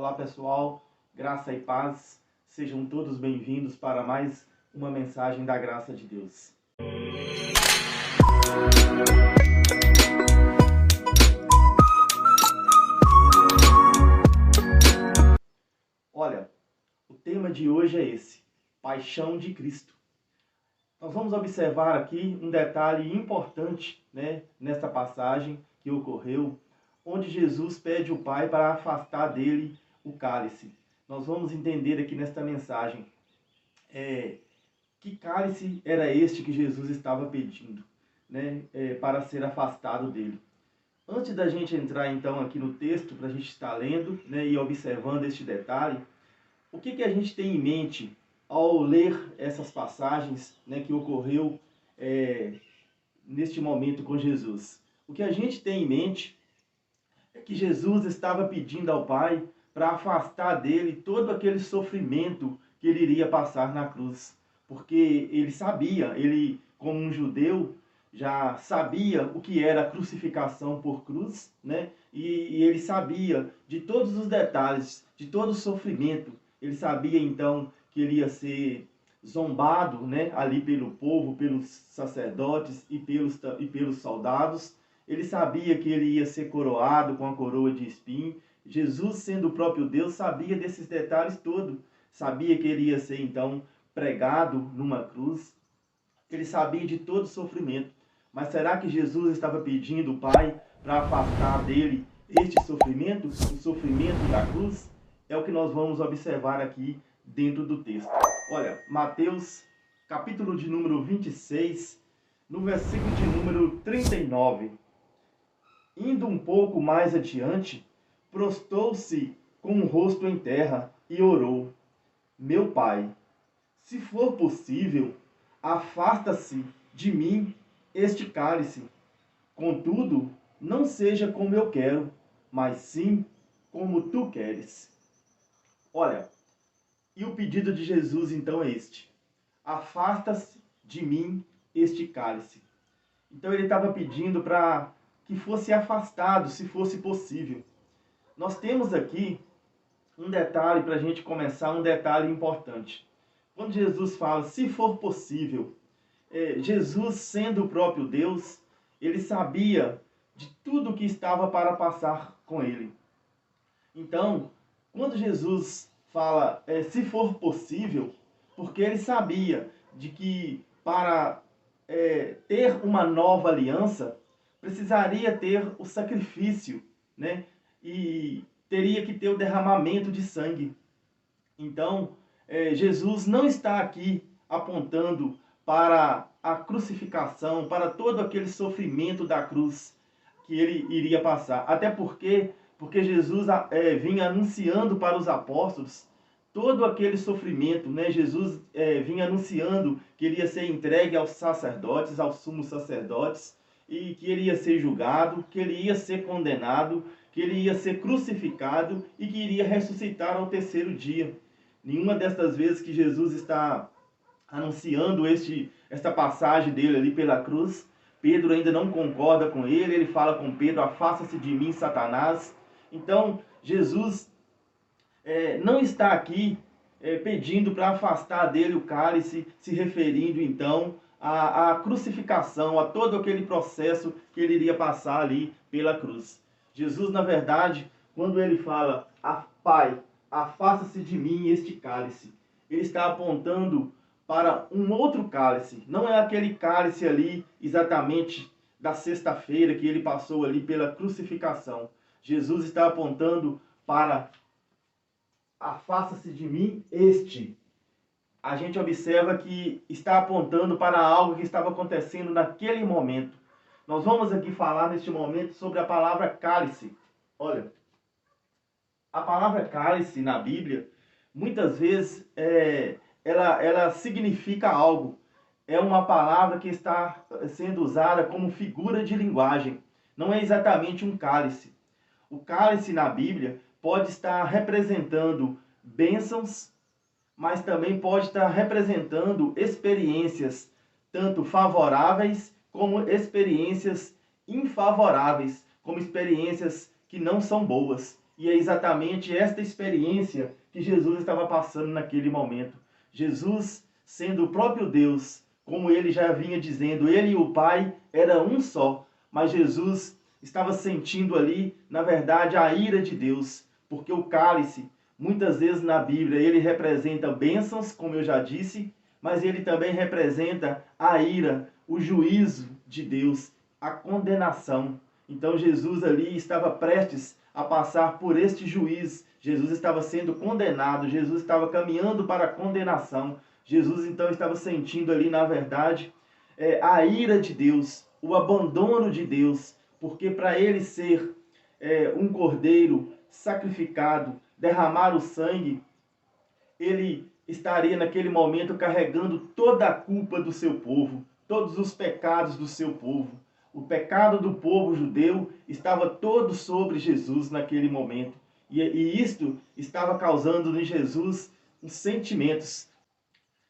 Olá pessoal, graça e paz, sejam todos bem-vindos para mais uma mensagem da graça de Deus. Olha, o tema de hoje é esse, Paixão de Cristo. Nós vamos observar aqui um detalhe importante, nesta passagem que ocorreu, onde Jesus pede o Pai para afastar dele o cálice. Nós vamos entender aqui nesta mensagem que cálice era este que Jesus estava pedindo, para ser afastado dele. Antes da gente entrar então aqui no texto, para a gente estar lendo e observando este detalhe, o que a gente tem em mente ao ler essas passagens que ocorreu neste momento com Jesus? O que a gente tem em mente é que Jesus estava pedindo ao Pai para afastar dele todo aquele sofrimento que ele iria passar na cruz. Porque ele sabia, ele como um judeu, já sabia o que era a crucificação por cruz, e ele sabia de todos os detalhes, de todo o sofrimento. Ele sabia então que ele ia ser zombado ali pelo povo, pelos sacerdotes e pelos soldados. Ele sabia que ele ia ser coroado com a coroa de espinho. Jesus, sendo o próprio Deus, sabia desses detalhes todos. Sabia que ele ia ser então pregado numa cruz. Ele sabia de todo o sofrimento. Mas será que Jesus estava pedindo o Pai para afastar dele este sofrimento, o sofrimento da cruz? É o que nós vamos observar aqui dentro do texto. Olha, Mateus, capítulo de número 26, no versículo de número 39. Indo um pouco mais adiante, prostrou-se com o rosto em terra e orou: Meu Pai, se for possível, afasta-se de mim este cálice. Contudo, não seja como eu quero, mas sim como tu queres. Olha, e o pedido de Jesus então é este: afasta-se de mim este cálice. Então ele estava pedindo para que fosse afastado, se fosse possível. Nós temos aqui um detalhe para a gente começar, um detalhe importante. Quando Jesus fala, se for possível, Jesus, sendo o próprio Deus, ele sabia de tudo que estava para passar com ele. Então, quando Jesus fala, se for possível, porque ele sabia de que para ter uma nova aliança, precisaria ter o sacrifício, e teria que ter o derramamento de sangue. Então, Jesus não está aqui apontando para a crucificação, para todo aquele sofrimento da cruz que ele iria passar. Até porque Jesus vinha anunciando para os apóstolos todo aquele sofrimento, Jesus vinha anunciando que ele ia ser entregue aos sacerdotes, aos sumos sacerdotes, e que ele ia ser julgado, que ele ia ser condenado, que ele ia ser crucificado e que iria ressuscitar ao terceiro dia. Nenhuma destas vezes que Jesus está anunciando esta passagem dele ali pela cruz, Pedro ainda não concorda com ele, ele fala com Pedro: afasta-se de mim, Satanás. Então, Jesus não está aqui pedindo para afastar dele o cálice, se referindo então à crucificação, a todo aquele processo que ele iria passar ali pela cruz. Jesus, na verdade, quando ele fala: Pai, afasta-se de mim este cálice, ele está apontando para um outro cálice. Não é aquele cálice ali exatamente da sexta-feira que ele passou ali pela crucificação. Jesus está apontando para: afasta-se de mim este. A gente observa que está apontando para algo que estava acontecendo naquele momento. Nós vamos aqui falar neste momento sobre a palavra cálice. Olha, a palavra cálice na Bíblia, muitas vezes, ela significa algo. É uma palavra que está sendo usada como figura de linguagem. Não é exatamente um cálice. O cálice na Bíblia pode estar representando bênçãos, mas também pode estar representando experiências, tanto favoráveis como experiências infavoráveis, como experiências que não são boas. E é exatamente esta experiência que Jesus estava passando naquele momento. Jesus, sendo o próprio Deus, como ele já vinha dizendo, ele e o Pai eram um só. Mas Jesus estava sentindo ali, na verdade, a ira de Deus, porque o cálice, muitas vezes na Bíblia, ele representa bênçãos, como eu já disse, mas ele também representa a ira, o juízo de Deus, a condenação. Então Jesus ali estava prestes a passar por este juízo. Jesus estava sendo condenado, Jesus estava caminhando para a condenação. Jesus então estava sentindo ali, na verdade, a ira de Deus, o abandono de Deus, porque para ele ser um cordeiro sacrificado, derramar o sangue, ele estaria naquele momento carregando toda a culpa do seu povo, todos os pecados do seu povo. O pecado do povo judeu estava todo sobre Jesus naquele momento. E isto estava causando em Jesus os sentimentos.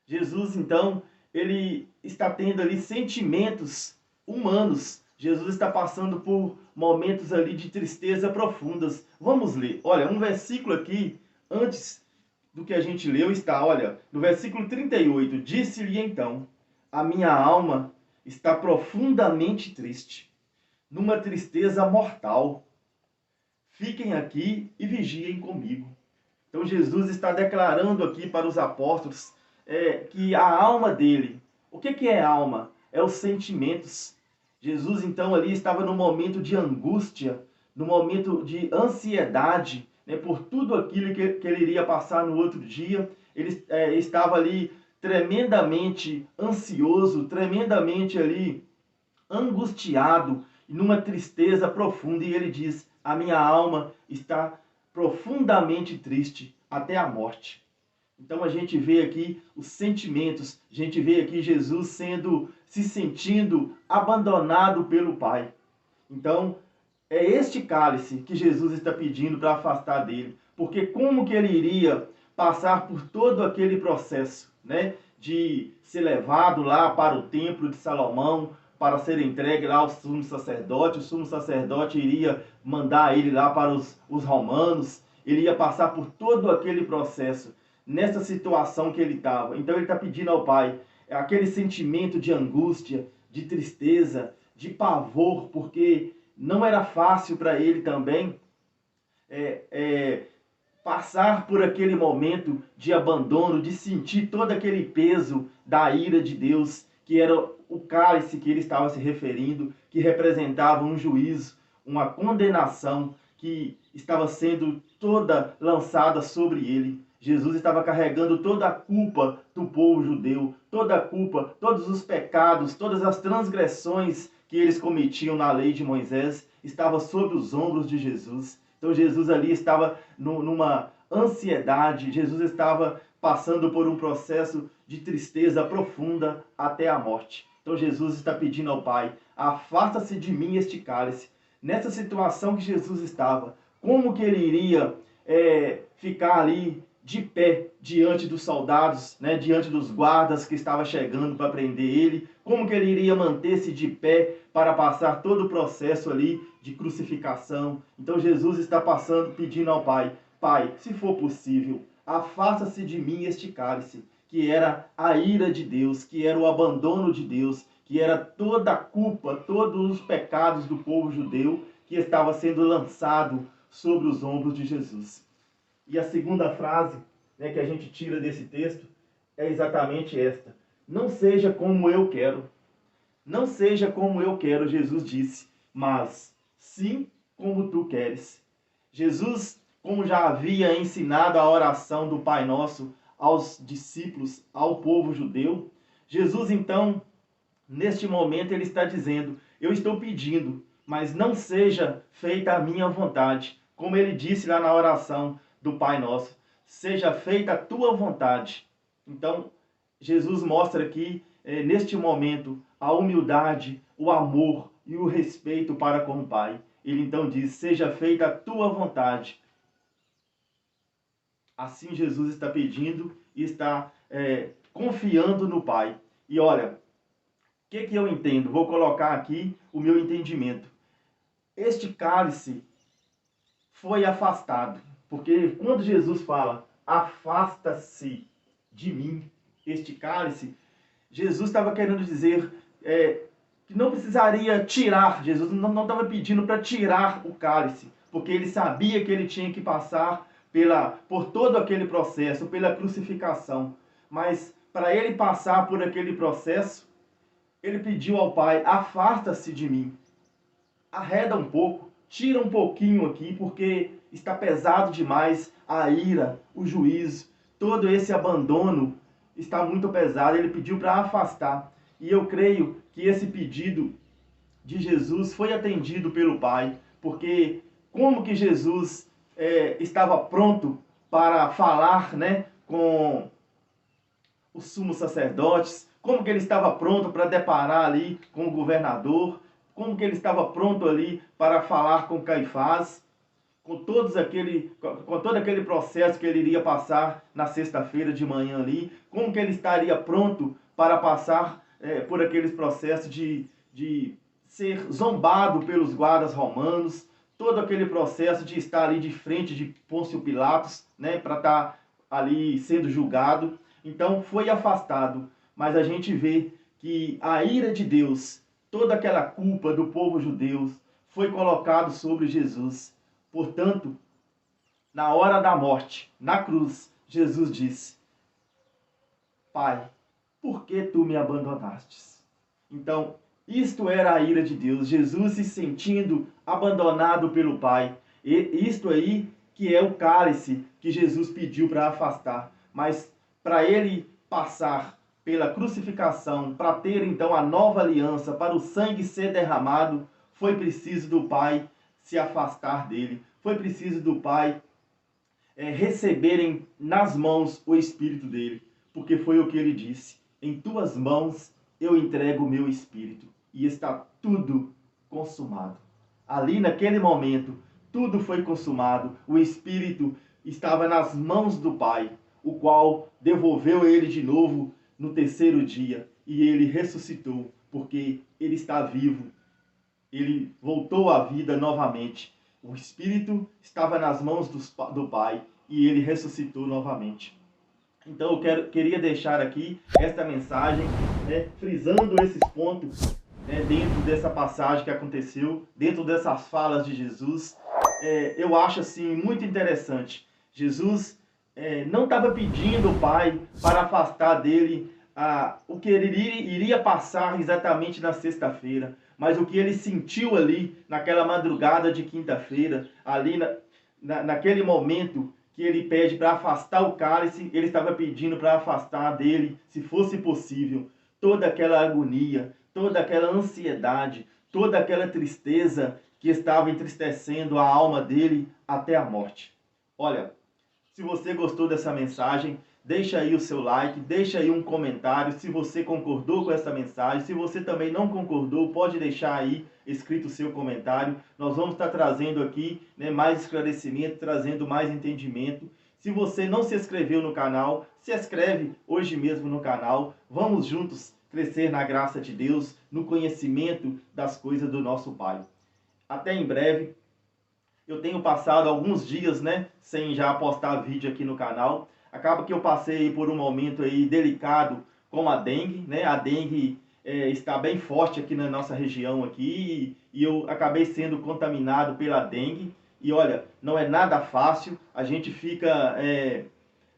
Jesus, então, ele está tendo ali sentimentos humanos. Jesus está passando por momentos ali de tristeza profundas. Vamos ler. Olha, um versículo aqui, antes do que a gente leu, está, olha, no versículo 38. Disse-lhe então, a minha alma está profundamente triste, numa tristeza mortal. Fiquem aqui e vigiem comigo. Então Jesus está declarando aqui para os apóstolos que a alma dele, o que é alma? É os sentimentos. Jesus então ali estava no momento de angústia, no momento de ansiedade, né, por tudo aquilo que ele iria passar no outro dia. Ele estava ali tremendamente ansioso, tremendamente ali angustiado, numa tristeza profunda, e ele diz, a minha alma está profundamente triste até a morte. Então a gente vê aqui os sentimentos, a gente vê aqui Jesus se sentindo abandonado pelo Pai. Então é este cálice que Jesus está pedindo para afastar dele, porque como que ele iria passar por todo aquele processo, né, de ser levado lá para o templo de Salomão, para ser entregue lá ao sumo sacerdote, o sumo sacerdote iria mandar ele lá para os romanos, ele ia passar por todo aquele processo, nessa situação que ele estava. Então ele está pedindo ao Pai aquele sentimento de angústia, de tristeza, de pavor, porque não era fácil para ele também passar por aquele momento de abandono, de sentir todo aquele peso da ira de Deus, que era o cálice que ele estava se referindo, que representava um juízo, uma condenação que estava sendo toda lançada sobre ele. Jesus estava carregando toda a culpa do povo judeu, toda a culpa, todos os pecados, todas as transgressões que eles cometiam na lei de Moisés, estava sobre os ombros de Jesus. Então Jesus ali estava numa ansiedade, Jesus estava passando por um processo de tristeza profunda até a morte. Então Jesus está pedindo ao Pai, afasta-se de mim este cálice. Nessa situação que Jesus estava, como que ele iria ficar ali de pé diante dos soldados, né, diante dos guardas que estavam chegando para prender ele? Como que ele iria manter-se de pé para passar todo o processo ali de crucificação? Então Jesus está passando, pedindo ao Pai, Pai, se for possível, afasta-se de mim este cálice, que era a ira de Deus, que era o abandono de Deus, que era toda a culpa, todos os pecados do povo judeu que estava sendo lançado sobre os ombros de Jesus. E a segunda frase, né, que a gente tira desse texto é exatamente esta. Não seja como eu quero. Não seja como eu quero, Jesus disse, mas sim como tu queres. Jesus, como já havia ensinado a oração do Pai Nosso aos discípulos, ao povo judeu, Jesus então, neste momento, ele está dizendo, eu estou pedindo, mas não seja feita a minha vontade. Como ele disse lá na oração do Pai Nosso, seja feita a tua vontade. Então, Jesus mostra aqui, neste momento, a humildade, o amor e o respeito para com o Pai. Ele então diz, seja feita a tua vontade. Assim Jesus está pedindo e está confiando no Pai. E olha, o que eu entendo? Vou colocar aqui o meu entendimento. Este cálice foi afastado. Porque quando Jesus fala, afasta-se de mim este cálice, Jesus estava querendo dizer que não precisaria tirar, Jesus não estava pedindo para tirar o cálice, porque ele sabia que ele tinha que passar por todo aquele processo, pela crucificação. Mas para ele passar por aquele processo, ele pediu ao Pai, afasta-se de mim, arreda um pouco, tira um pouquinho aqui, porque está pesado demais a ira, o juízo, todo esse abandono está muito pesado. Ele pediu para afastar. E eu creio que esse pedido de Jesus foi atendido pelo Pai, porque como que Jesus estava pronto para falar, né, com os sumos sacerdotes, como que ele estava pronto para deparar ali com o governador, como que ele estava pronto ali para falar com Caifás, com todo aquele processo que ele iria passar na sexta-feira de manhã ali, como que ele estaria pronto para passar por aqueles processos de ser zombado pelos guardas romanos, todo aquele processo de estar ali de frente de Pôncio Pilatos, né, para estar ali sendo julgado. Então foi afastado, mas a gente vê que a ira de Deus, toda aquela culpa do povo judeu foi colocado sobre Jesus. Portanto, na hora da morte, na cruz, Jesus disse, Pai, por que tu me abandonastes? Então, isto era a ira de Deus, Jesus se sentindo abandonado pelo Pai. E isto aí que é o cálice que Jesus pediu para afastar. Mas para ele passar pela crucificação, para ter então a nova aliança, para o sangue ser derramado, foi preciso do Pai se afastar dele. Foi preciso do Pai receberem nas mãos o Espírito dele. Porque foi o que ele disse, em tuas mãos eu entrego o meu Espírito. E está tudo consumado. Ali naquele momento, tudo foi consumado. O Espírito estava nas mãos do Pai, o qual devolveu ele de novo no terceiro dia. E ele ressuscitou, porque ele está vivo. Ele voltou à vida novamente. O Espírito estava nas mãos do Pai e ele ressuscitou novamente. Então eu queria deixar aqui esta mensagem, frisando esses pontos dentro dessa passagem que aconteceu, dentro dessas falas de Jesus. Eu acho assim muito interessante. Jesus não estava pedindo ao Pai para afastar dele o que ele iria passar exatamente na sexta-feira, mas o que ele sentiu ali naquela madrugada de quinta-feira, ali naquele momento que ele pede para afastar o cálice, ele estava pedindo para afastar dele, se fosse possível, toda aquela agonia, toda aquela ansiedade, toda aquela tristeza que estava entristecendo a alma dele até a morte. Olha, se você gostou dessa mensagem, deixa aí o seu like, deixa aí um comentário se você concordou com essa mensagem. Se você também não concordou, pode deixar aí escrito o seu comentário. Nós vamos estar trazendo aqui mais esclarecimento, trazendo mais entendimento. Se você não se inscreveu no canal, se inscreve hoje mesmo no canal. Vamos juntos crescer na graça de Deus, no conhecimento das coisas do nosso Pai. Até em breve. Eu tenho passado alguns dias, sem já postar vídeo aqui no canal. Acaba que eu passei por um momento aí delicado com a dengue, A dengue está bem forte aqui na nossa região aqui e eu acabei sendo contaminado pela dengue. E olha, não é nada fácil, a gente fica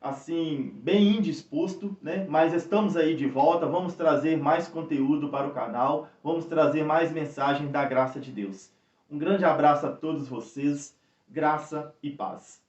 assim bem indisposto, Mas estamos aí de volta, vamos trazer mais conteúdo para o canal, vamos trazer mais mensagens da graça de Deus. Um grande abraço a todos vocês, graça e paz.